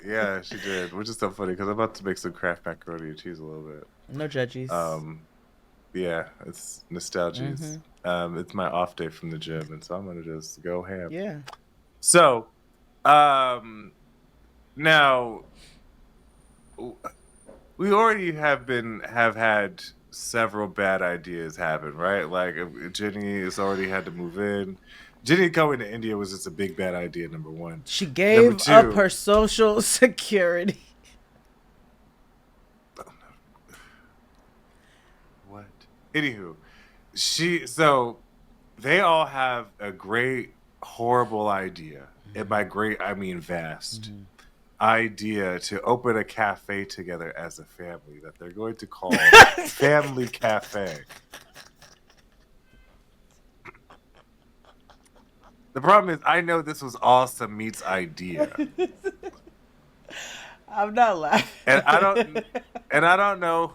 Yeah, she did, which is so funny because I'm about to make some Kraft macaroni and cheese a little bit. No judges. Yeah, it's nostalgies. Mm-hmm. It's my off day from the gym, and so I'm gonna just go ham. Yeah. So, now we already have had several bad ideas happen, right? Like, Jenny has already had to move in. Jenny going to India was just a big bad idea, number one. She gave up her social security. What? Anywho, so they all have a great, horrible idea. Mm-hmm. And by great, I mean vast. Mm-hmm. Idea to open a cafe together as a family that they're going to call Family Cafe. The problem is, I know this was all Sumit's idea. I'm not laughing. And I don't know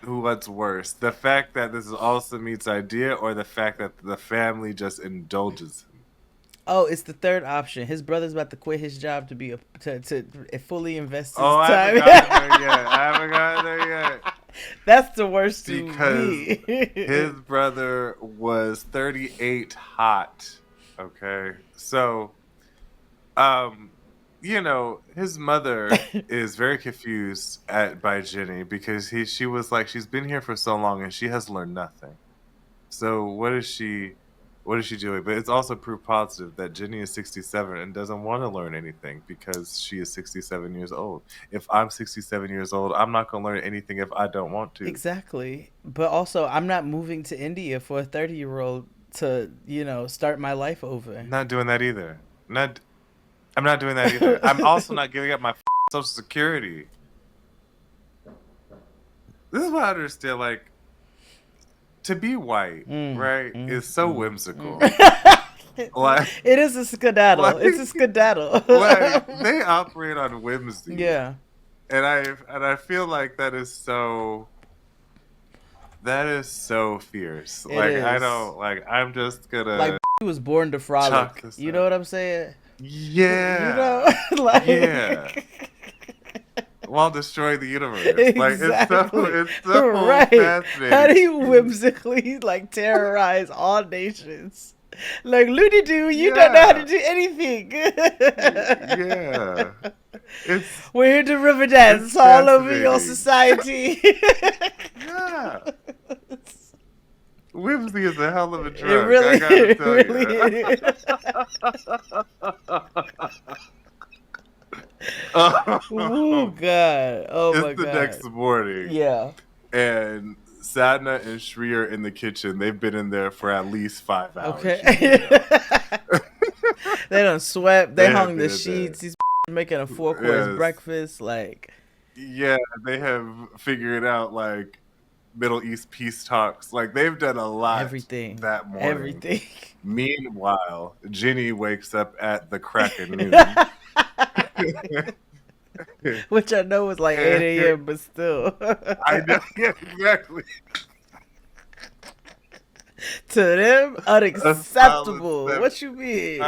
what's worse. The fact that this is all Sumit's idea, or the fact that the family just indulges him. Oh, it's the third option. His brother's about to quit his job to fully invest his time. I haven't gotten there yet. That's the worst because his brother was 38 hot. Okay, so, his mother is very confused by Jenny because she was like, she's been here for so long and she has learned nothing. So what is she doing? But it's also proof positive that Jenny is 67 and doesn't want to learn anything because she is 67 years old. If I'm 67 years old, I'm not going to learn anything if I don't want to. Exactly. But also, I'm not moving to India for a 30-year-old to, start my life over. Not doing that either. I'm not doing that either. I'm also not giving up my Social Security. This is what I understand. Like, to be white, right, is so whimsical. Like, it is a skedaddle. Like, it's a skedaddle. Like, they operate on whimsy. Yeah. And I feel like that is so fierce. I'm just gonna, like, he was born to frolic. You know what I'm saying? Yeah. Yeah. While destroying the universe. Exactly. Like, it's so right. fascinating. How do you whimsically, terrorize all nations? Like, Looney Doo, you don't know how to do anything. Yeah. We're here to river dance all over your society. Yeah. Whimsy is a hell of a drug. It really, I gotta tell really Oh God! Oh my It's the God! next morning. Yeah. And Sadna and Shri are in the kitchen. They've been in there for at least 5 hours. Okay. They done swept. They hung the sheets. He's making a 4-course breakfast. Like, yeah, they have figured out like Middle East peace talks. Like they've done a lot. Everything that morning. Everything. Meanwhile, Ginny wakes up at the crack of noon. Which I know is like 8 a.m., but still. I know, yeah, exactly. To them, unacceptable. What you mean?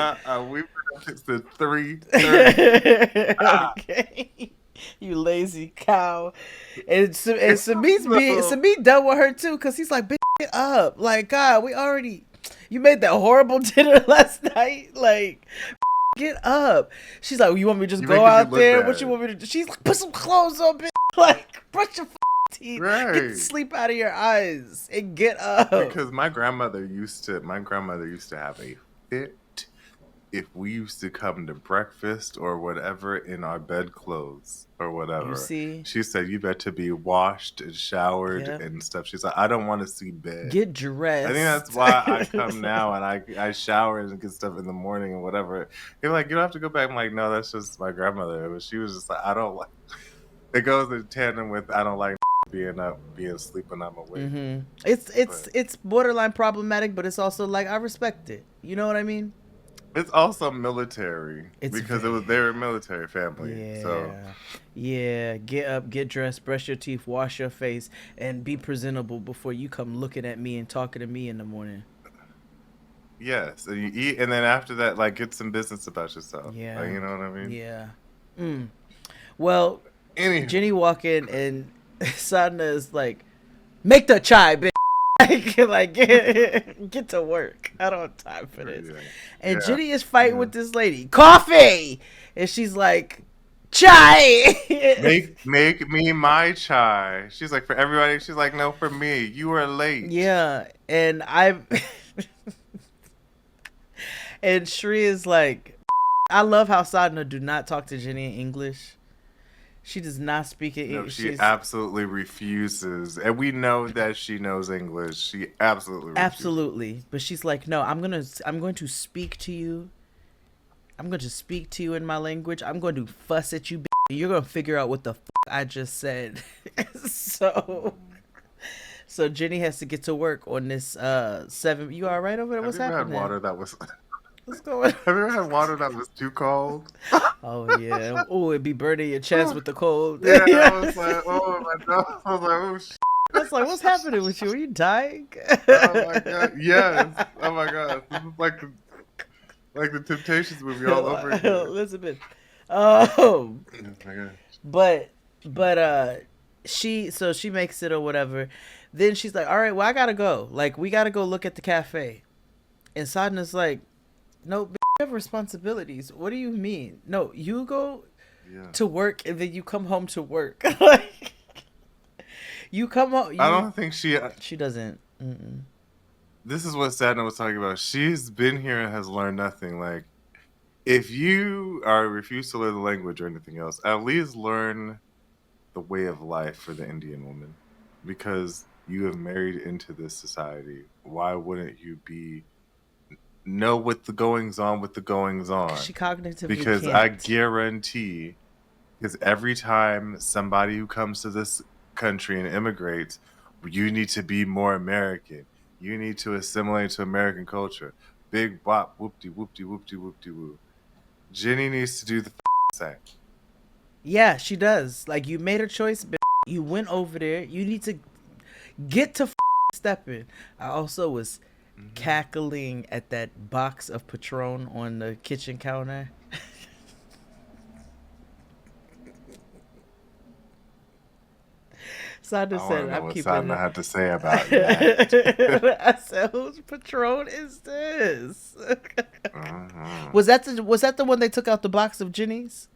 We've been up since 3:30. Okay. You lazy cow. And Sumit done with her too, because he's like, bitch, get up. Like, God, you made that horrible dinner last night. Like, get up. She's like, you want me to just go out there? Bad. What you want me to do? She's like, put some clothes on, bitch. Like, brush your teeth. Right. Get the sleep out of your eyes and get up. Because my grandmother used to have a fit if we used to come to breakfast or whatever in our bedclothes or whatever. You see? She said, you better be washed and showered and stuff. She's like, I don't want to see bed. Get dressed. I think that's why I come now and I shower and get stuff in the morning and whatever. You're like, you don't have to go back. I'm like, no, that's just my grandmother. But she was just like, I don't like. It goes in tandem with I don't like being asleep when I'm awake. Mm-hmm. It's borderline problematic, but it's also like I respect it. You know what I mean? It's also military because they're a military family. Yeah. So yeah, get up, get dressed, brush your teeth, wash your face, and be presentable before you come looking at me and talking to me in the morning. Yes, and you eat, and then after that, like get some business about yourself. Yeah, like, you know what I mean. Yeah. Well, Jenny walk in and Sadna is like, make the chai, bitch. like get to work. I don't have time for this. Yeah. And Jenny is fighting with this lady. Coffee! And she's like, chai! make me my chai. She's like, for everybody. She's like, no, for me. You are late. Yeah. And and Shri is like, I love how Sadna do not talk to Jenny in English. She does not speak it. No, she absolutely refuses, and we know that she knows English. She absolutely refuses. But she's like, no, I'm going to speak to you. I'm going to speak to you in my language. I'm going to fuss at you, bitch. You're going to figure out what the fuck I just said. So Jenny has to get to work on this 7. You all right over there? What's happening? Water that was. What's going on? Have you ever had water that was too cold? Oh, yeah. Oh, it'd be burning your chest with the cold. Yeah, I was like, oh, my God. I was like, oh, shit. I was like, what's happening with you? Are you dying? Oh, my God. Yes. Oh, my God. This is like the Temptations movie all over again. Elizabeth. Oh. My God. But she makes it or whatever. Then she's like, all right, well, I got to go. Like, we got to go look at the cafe. And Sadna's like, no, you have responsibilities. What do you mean? No, you go to work and then you come home to work. Like, you come home. I don't think she doesn't. Mm-mm. This is what Sadna was talking about. She's been here and has learned nothing. Like, if you refuse to learn the language or anything else, at least learn the way of life for the Indian woman, because you have married into this society. Why wouldn't you know what the goings on with the goings on? She cognitively because can't. I guarantee, because every time somebody who comes to this country and immigrates, you need to be more American. You need to assimilate to American culture. Big wop, whoop-de, whoop-de, whoop-de, whoop-de, whoop. Jenny needs to do the same. Yeah, she does. Like, you made a choice, but you went over there. You need to get to stepping. I also was cackling at that box of Patron on the kitchen counter. Sadna said, "I'm keeping." Sadna had to say about that. I said, "Whose Patron is this?" Was that the one they took out the box of Jenny's?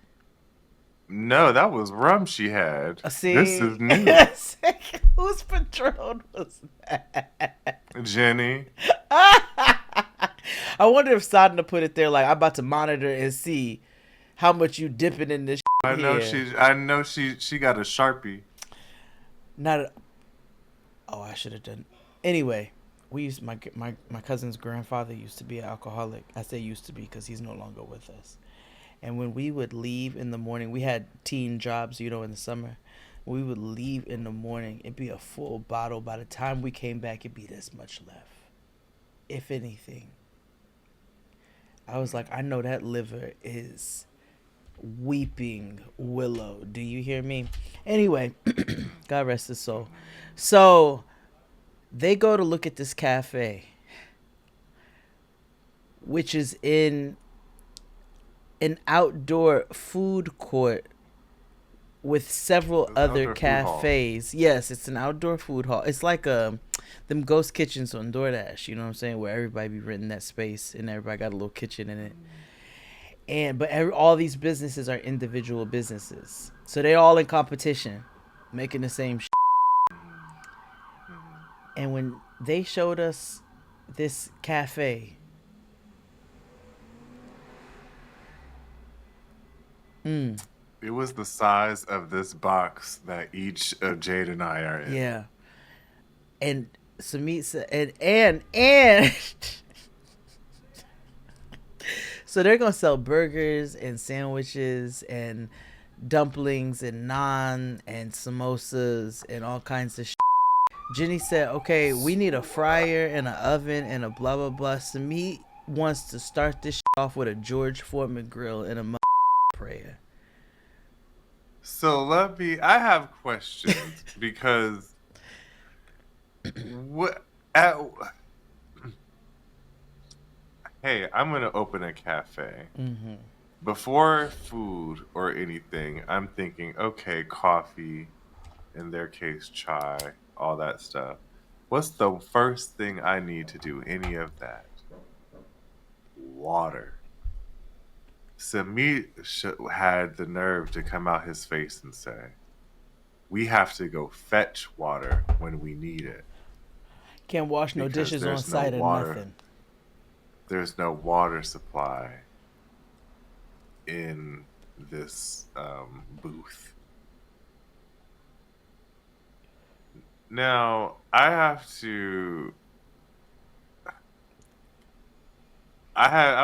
No, that was rum she had. See, this is new. Whose Patron was that? Jenny. I wonder if Sadna put it there like, I'm about to monitor and see how much you dipping in this. I know she got a Sharpie. I should have done. Anyway, my cousin's grandfather used to be an alcoholic. I say used to be because he's no longer with us. And when we would leave in the morning, we had teen jobs, in the summer. We would leave in the morning. It'd be a full bottle. By the time we came back, it'd be this much left, if anything. I was like, I know that liver is weeping willow. Do you hear me? Anyway, God rest his soul. So they go to look at this cafe, which is in an outdoor food court with several other cafes. Yes, it's an outdoor food hall. It's like them ghost kitchens on DoorDash, you know what I'm saying, where everybody be renting that space and everybody got a little kitchen in it. But all these businesses are individual businesses, so they're all in competition, making the same shit. And when they showed us this cafe, it was the size of this box that each of Jade and I are in. Yeah. And Sumit said, and so they're gonna sell burgers and sandwiches and dumplings and naan and samosas and all kinds of shit. Jenny said, okay, we need a fryer and an oven and a blah blah blah. Sumit wants to start this shit off with a George Foreman grill and a prayer. So I have questions because hey, I'm gonna open a cafe. Mm-hmm. Before food or anything, I'm thinking, okay, coffee, in their case, chai, all that stuff. What's the first thing I need to do? Any of that? Water. Sumit had the nerve to come out his face and say, we have to go fetch water when we need it. Can't wash no dishes on site or nothing. There's no water supply in this booth. Now, I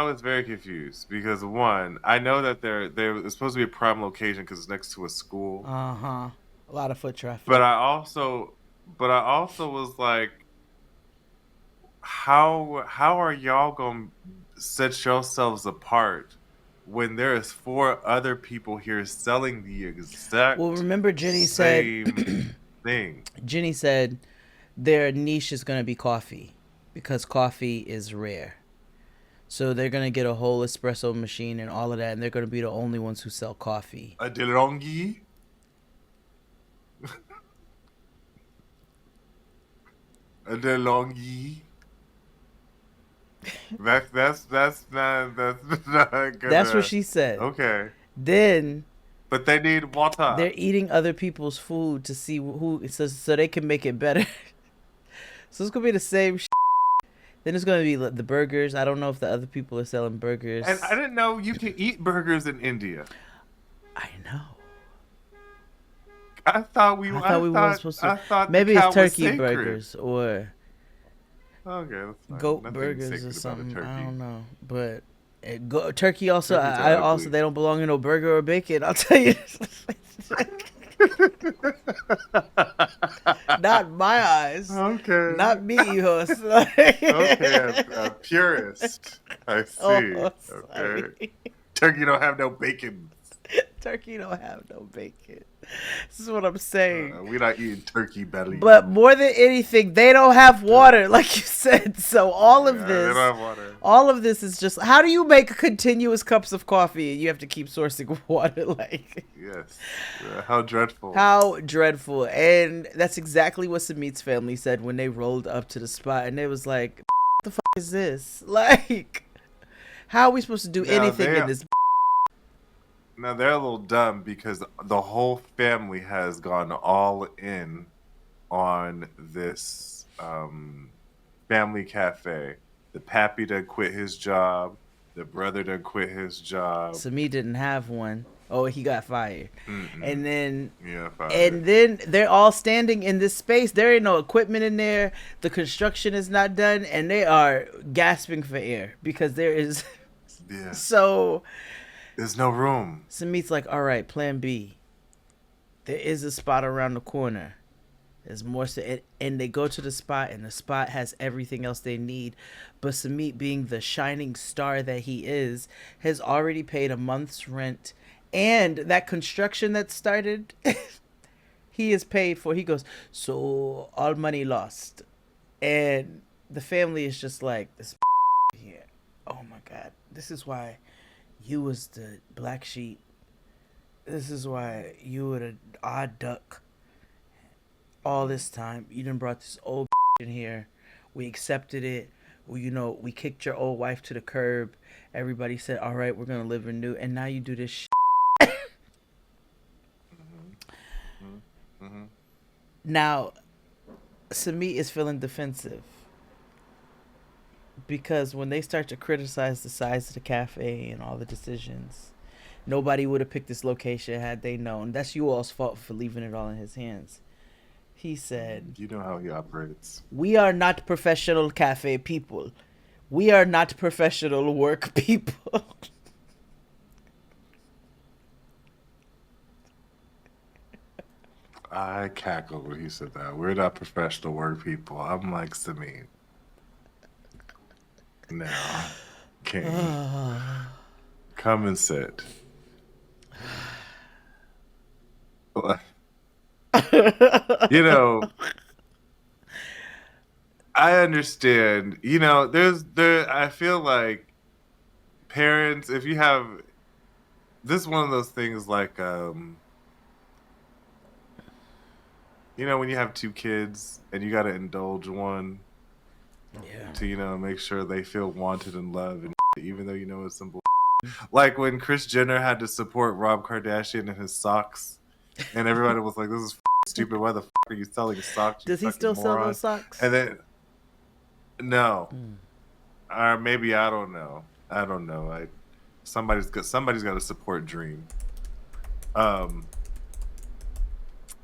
was very confused because one, I know that it's supposed to be a prime location because it's next to a school. A lot of foot traffic. But I also was like, how are y'all gonna set yourselves apart when there is 4 other people here selling the exact remember Jenny same thing. Jenny said their niche is gonna be coffee because coffee is rare. So they're going to get a whole espresso machine and all of that, and they're going to be the only ones who sell coffee. A DeLonghi? A DeLonghi? That's not gonna... That's what she said. Okay. Then... But they need water. They're eating other people's food to see so they can make it better. So it's going to be the same shit. Then it's going to be the burgers. I don't know if the other people are selling burgers. And I didn't know you can eat burgers in India. I know. I thought we weren't supposed to. Maybe it's turkey burgers or goat Nothing burgers or something. I don't know. But turkey also, they don't belong in no burger or bacon. I'll tell you. Not my eyes. Okay. Not me, horse. Okay, a purist. I see. Okay. Turkey don't have no bacon. Turkey don't have no bacon. This is what I'm saying. We're not eating turkey belly. But more than anything, they don't have water, like you said. So all of this, they don't have water. All of this is just, how do you make continuous cups of coffee and you have to keep sourcing water? Like, yes, how dreadful. How dreadful. And that's exactly what Sumit's family said when they rolled up to the spot, and they was like, "What the fuck is this? Like, how are we supposed to do anything in this?" Now they're a little dumb because the whole family has gone all in on this family cafe. The pappy done quit his job. The brother done quit his job. Sumit didn't have one. Oh, he got fired. And then fired. And then they're all standing in this space. There ain't no equipment in there. The construction is not done, and they are gasping for air because there is so there's no room. Sumit's like, all right, plan B. There is a spot around the corner. There's more, and they go to the spot, and the spot has everything else they need. But Sumit, being the shining star that he is, has already paid a month's rent, and that construction that started, he is paid for. He goes, so all money lost, and the family is just like, this here. Oh my God, this is why you was the black sheep. This is why you were the odd duck. All this time, you done brought this old in here. We accepted it. We kicked your old wife to the curb. Everybody said, all right, we're going to live anew. And now you do this shit. Now, Sumit is feeling defensive. Because when they start to criticize the size of the cafe and all the decisions, nobody would have picked this location had they known. That's you all's fault for leaving it all in his hands. He said, you know how he operates. We are not professional cafe people. We are not professional work people. I cackled when he said that. We're not professional work people. I'm like, Sumit. Now, King. Come and sit. You know, I understand. You know, I feel like parents, if you have, this is one of those things like, you know, when you have two kids and you got to indulge one to, make sure they feel wanted and loved, and even though you know it's some like when Kris Jenner had to support Rob Kardashian in his socks, and everybody was like, "This is stupid. Why the are you selling socks?" Does he still sell those socks? And then, no, or maybe I don't know. Somebody's got to support Dream.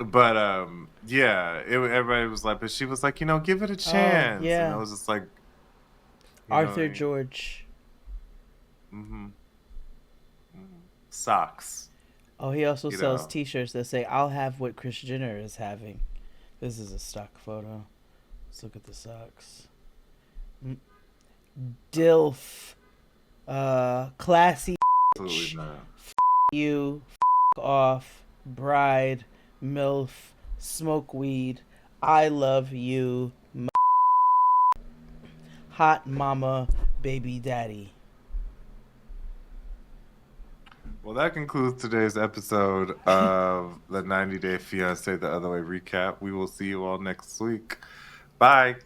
Everybody was like, but she was like, give it a chance. And I was just like, Arthur George. Socks. Oh, he also sells T-shirts that say, I'll have what Kris Jenner is having. This is a stock photo. Let's look at the socks. DILF. Classy. Absolutely not. You. Off. Bride. MILF. Smoke weed. I love you. Hot mama. Baby daddy. Well, that concludes today's episode of the 90 Day Fiancé The Other Way recap. We will see you all next week. Bye.